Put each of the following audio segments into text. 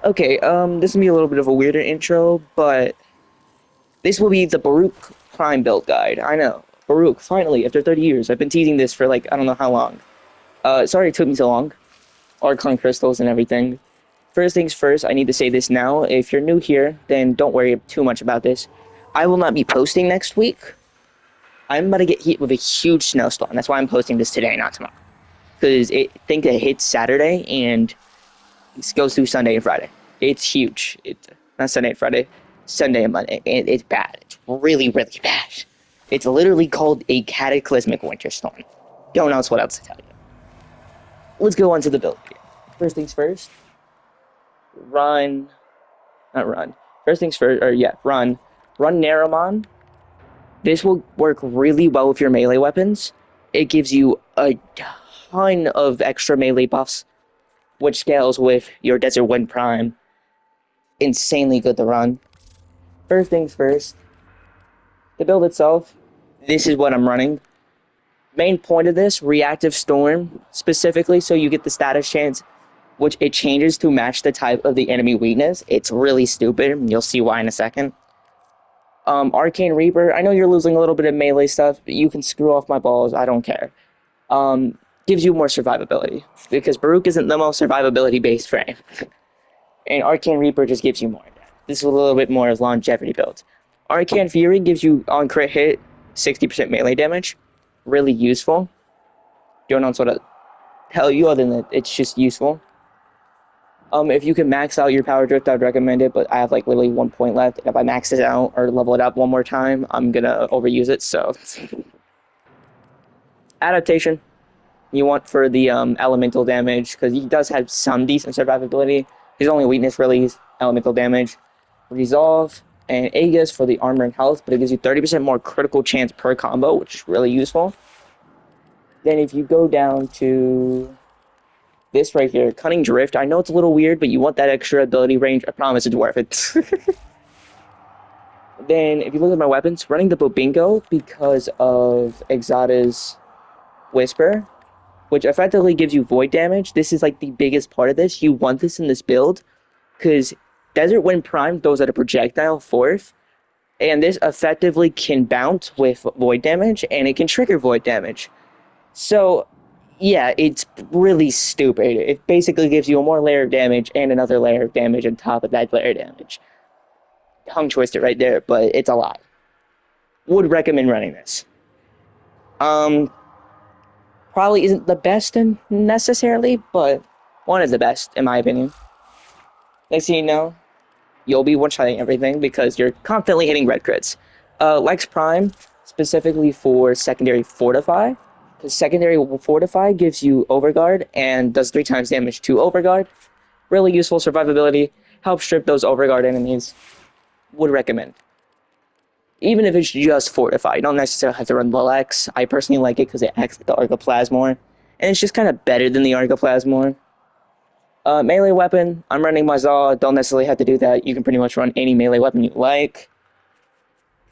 Okay, this will be a little bit of a weirder intro, but this will be the Baruuk Prime build guide. I know. Baruuk, finally, after 30 years. I've been teasing this for like, I don't know how long. Sorry it took me so long. Archon crystals and everything. First things first, I need to say this now. If you're new here, then don't worry too much about this. I will not be posting next week. I'm about to get hit with a huge snowstorm. That's why I'm posting this today, not tomorrow. Because I think it hits Saturday and it goes through Sunday and Friday. It's huge. It's not Sunday and Friday, Sunday and Monday. It's bad. It's really, really bad. It's literally called a cataclysmic winter storm. Don't know what else to tell you. Let's go on to the build here. First things first, run, not run. First things first, or yeah, run. Run Naramon. This will work really well with your melee weapons. It gives you a ton of extra melee buffs, which scales with your Desert Wind Prime. Insanely good to run. First things first, the build itself, this is what I'm running. Main point of this, reactive storm, specifically so you get the status chance, which it changes to match the type of the enemy weakness. It's really stupid. You'll see why in a second. Arcane Reaper, I know you're losing a little bit of melee stuff, but you can screw off my balls. I don't care. Um, Gives you more survivability because Baruuk isn't the most survivability based frame, and Arcane Reaper just gives you more. This is a little bit more longevity build. Arcane Fury gives you on crit hit 60% melee damage. Really useful. Don't know what to tell you other than that it's just useful. If you can max out your power drift, I'd recommend it, but I have like literally 1 point left. And if I max it out or level it up one more time, I'm gonna overuse it. So adaptation you want for the elemental damage because he does have some decent survivability. His only weakness really is elemental damage. Resolve and Aegis for the armor and health, but it gives you 30% more critical chance per combo, which is really useful. Then if you go down to this right here, Cunning Drift, I know it's a little weird, but you want that extra ability range. I promise it's worth it. Then if you look at my weapons, running the Bobingo because of Exada's Whisper, which effectively gives you void damage. This is like the biggest part of this. You want this in this build because Desert Wind Prime throws out a projectile fourth, and this effectively can bounce with void damage, and it can trigger void damage. So, yeah, it's really stupid. It basically gives you a more layer of damage and another layer of damage on top of that layer of damage. Tongue twister right there, but it's a lot. Would recommend running this. Um, Probably isn't the best necessarily, but one of the best in my opinion. Next thing you know, you'll be one-shotting everything because you're constantly hitting red crits. Lex Prime, specifically for secondary Fortify, because secondary Fortify gives you Overguard and does 3 times damage to Overguard. Really useful survivability, helps strip those Overguard enemies. Would recommend. Even if it's just Fortify, you don't necessarily have to run Lex. I personally like it because it acts like the Argoplasmor, and it's just kind of better than the Argoplasmor. Melee weapon, I'm running my Zaw, don't necessarily have to do that. You can pretty much run any melee weapon you like.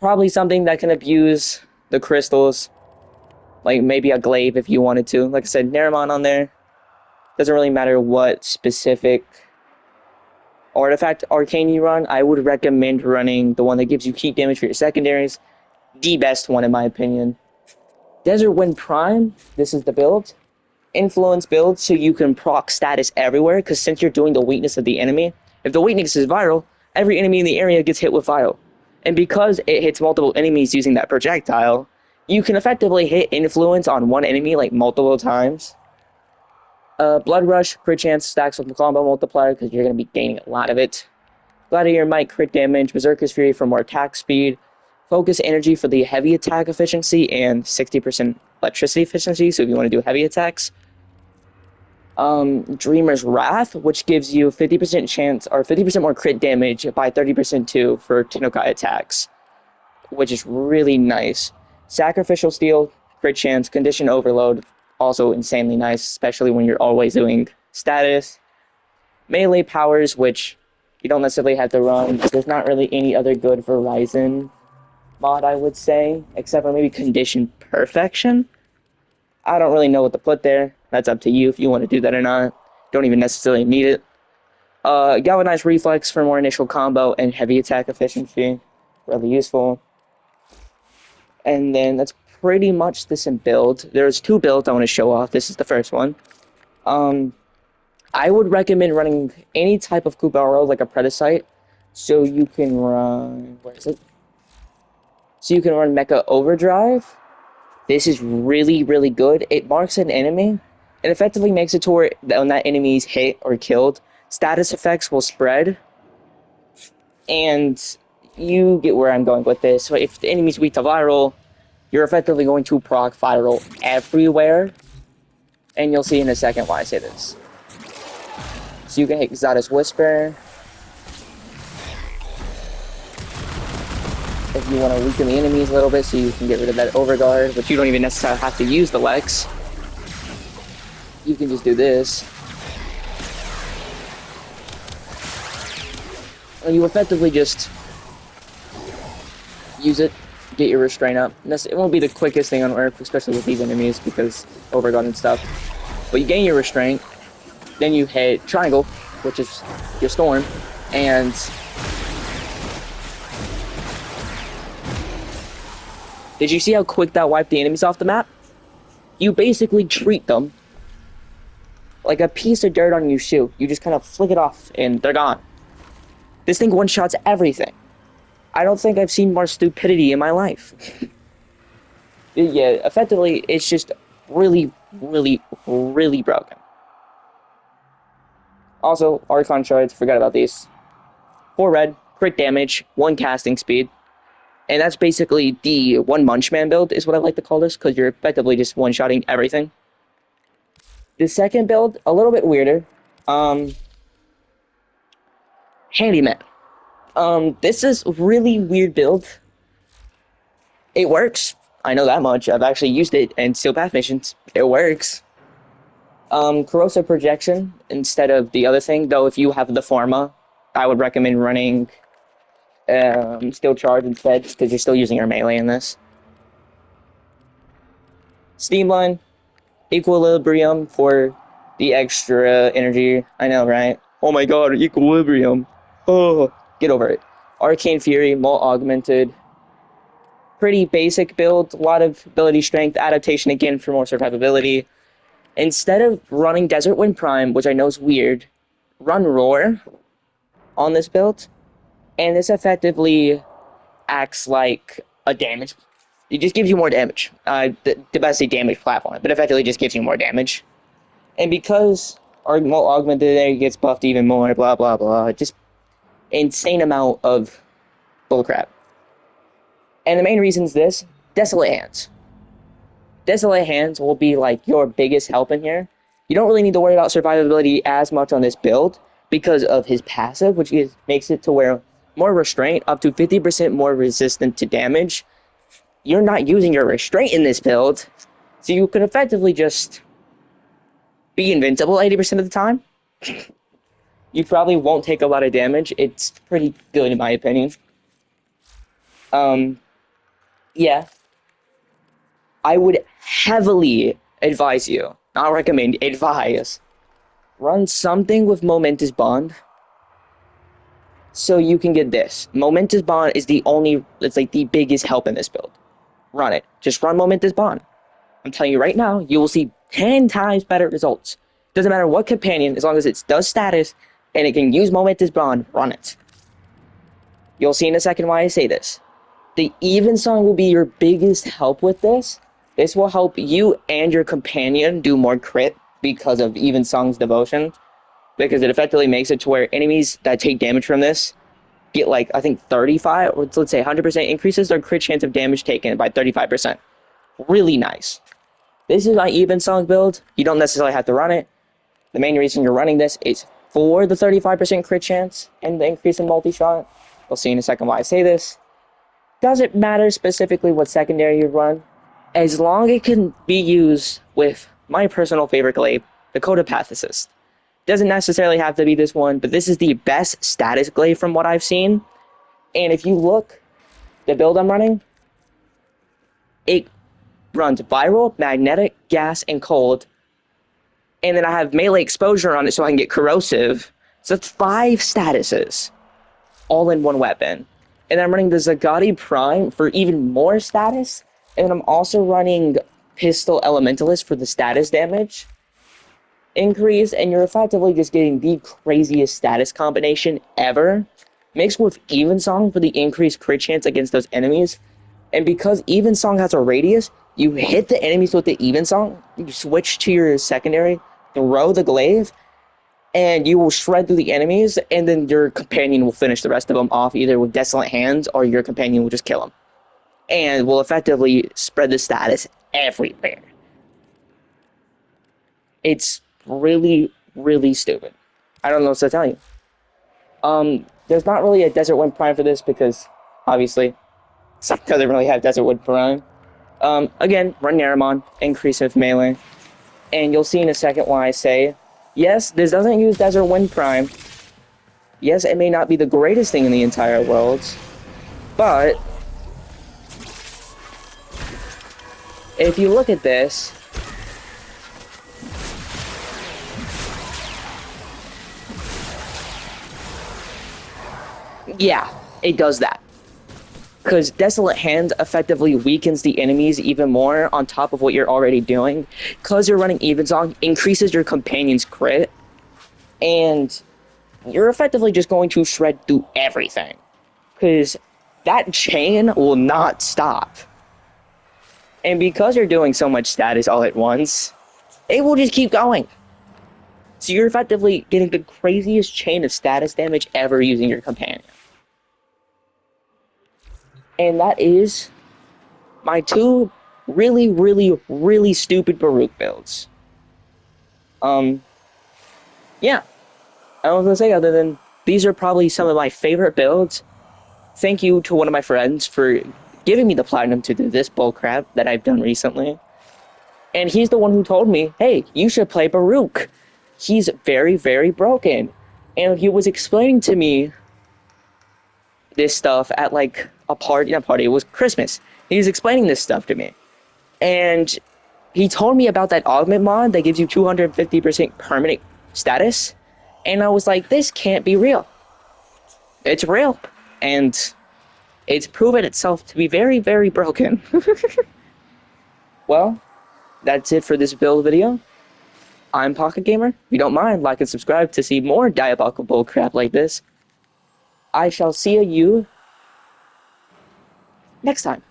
Probably something that can abuse the crystals, like maybe a glaive if you wanted to. Like I said, Naramon on there. Doesn't really matter what specific artifact arcane you run. I would recommend running the one that gives you heat damage for your secondaries. The best one in my opinion. Desert Wind Prime, this is the build. Influence build so you can proc status everywhere, because since you're doing the weakness of the enemy, if the weakness is viral, every enemy in the area gets hit with viral. And because it hits multiple enemies using that projectile, you can effectively hit influence on one enemy like multiple times. Blood Rush, crit chance stacks with the combo multiplier because you're going to be gaining a lot of it. Gladiator Might, crit damage, Berserker's Fury for more attack speed, Focus Energy for the heavy attack efficiency, and 60% electricity efficiency, so if you want to do heavy attacks. Dreamer's Wrath, which gives you 50% chance or 50% more crit damage by 30% too for Tennokai attacks, which is really nice. Sacrificial Steel, crit chance, Condition Overload, also insanely nice, especially when you're always doing status. Melee powers, which you don't necessarily have to run. There's not really any other good Verizon mod, I would say, except for maybe Condition Perfection. I don't really know what to put there. That's up to you if you want to do that or not. Don't even necessarily need it. Galvanized Reflex for more initial combo and heavy attack efficiency. Really useful. And then that's pretty much this in build. There's 2 builds I want to show off. This is the first one. I would recommend running any type of Kubaro, like a Predacite, so you can run... Where is it? So you can run Mecha Overdrive. This is really, really good. It marks an enemy and effectively makes it to where when that enemy is hit or killed, status effects will spread. And you get where I'm going with this. So if the enemy's weak to viral, you're effectively going to proc viral everywhere. And you'll see in a second why I say this. So you can hit Exotis Whisper. If you want to weaken the enemies a little bit so you can get rid of that Overguard, but you don't even necessarily have to use the Lex. You can just do this. And you effectively just use it, get your restraint up. It won't be the quickest thing on Earth, especially with these enemies, because Overguard and stuff. But you gain your restraint, then you hit Triangle, which is your Storm, and did you see how quick that wiped the enemies off the map? You basically treat them like a piece of dirt on your shoe. You just kind of flick it off, and they're gone. This thing one-shots everything. I don't think I've seen more stupidity in my life. Yeah, effectively, it's just really, really, really broken. Also, Archon Shards, forgot about these. 4 red, crit damage, 1 casting speed. And that's basically the 1 Munchman build, is what I like to call this, because you're effectively just one-shotting everything. The second build, a little bit weirder. Handyman. This is really weird build. It works. I know that much. I've actually used it in Steel Path missions. It works. Corrosive Projection instead of the other thing, though if you have the Pharma, I would recommend running Steel Charge instead, because you're still using your melee in this. Steamline, Equilibrium for the extra energy. I know, right? Oh my god, Equilibrium. Oh, get over it. Arcane Fury, more augmented. Pretty basic build, a lot of ability strength, adaptation again for more survivability. Instead of running Desert Wind Prime, which I know is weird, run Roar on this build, and this effectively acts like a damage. It just gives you more damage. The best say damage platform, but effectively just gives you more damage. And because our augmented gets buffed even more, blah blah blah, just insane amount of bullcrap. And the main reason is this: Desolate Hands. Desolate Hands will be like your biggest help in here. You don't really need to worry about survivability as much on this build because of his passive, which makes it to where more restraint, up to 50% more resistant to damage. You're not using your restraint in this build, so you can effectively just be invincible 80% of the time. You probably won't take a lot of damage. It's pretty good in my opinion. Yeah. I would heavily advise you, not recommend, advise, run something with Momentous Bond so you can get this. Momentous Bond is it's like the biggest help in this build. Run it. Just run Momentous Bond. I'm telling you right now, you will see 10 times better results. Doesn't matter what companion, as long as it does status and it can use Momentous Bond, run it. You'll see in a second why I say this. The Evensong will be your biggest help with this. This will help you and your companion do more crit because of Evensong's devotion. Because it effectively makes it to where enemies that take damage from this get like, I think 35, or let's say 100% increases their crit chance of damage taken by 35%. Really nice. This is my Evensong build. You don't necessarily have to run it. The main reason you're running this is for the 35% crit chance and the increase in multi-shot. We'll see in a second why I say this. Doesn't matter specifically what secondary you run, as long as it can be used with my personal favorite glaive, Dakota Pathicist. Doesn't necessarily have to be this one, but this is the best status glaive from what I've seen. And if you look, the build I'm running, it runs viral, magnetic, gas, and cold. And then I have melee exposure on it so I can get corrosive. So that's 5 statuses, all in one weapon. And I'm running the Zagati Prime for even more status, and I'm also running Pistol Elementalist for the status damage increase, and you're effectively just getting the craziest status combination ever, mixed with Evensong for the increased crit chance against those enemies. And because Evensong has a radius, you hit the enemies with the Evensong, you switch to your secondary, throw the glaive, and you will shred through the enemies, and then your companion will finish the rest of them off either with Desolate Hands, or your companion will just kill them. And will effectively spread the status everywhere. It's really, really stupid. I don't know what to tell you. There's not really a Desert Wind Prime for this because, obviously, it doesn't really have Desert Wind Prime. Again, run Naramon, increase of melee, and you'll see in a second why I say, yes, this doesn't use Desert Wind Prime. Yes, it may not be the greatest thing in the entire world, but if you look at this, yeah, it does that. Because Desolate Hand effectively weakens the enemies even more on top of what you're already doing. Because you're running Evensong, increases your companion's crit, and you're effectively just going to shred through everything. Because that chain will not stop. And because you're doing so much status all at once, it will just keep going. So you're effectively getting the craziest chain of status damage ever using your companion. And that is my 2 really, really, really stupid Baruuk builds. Yeah. I don't know what to say other than these are probably some of my favorite builds. Thank you to one of my friends for giving me the platinum to do this bullcrap that I've done recently. And he's the one who told me, hey, you should play Baruuk. He's very, very broken. And he was explaining to me this stuff at like a party, not party, it was Christmas. He was explaining this stuff to me. And he told me about that augment mod that gives you 250% permanent status. And I was like, this can't be real. It's real. And it's proven itself to be very, very broken. Well, that's it for this build video. I'm Pocket Gamer. If you don't mind, like and subscribe to see more diabolical bullcrap like this. I shall see you next time.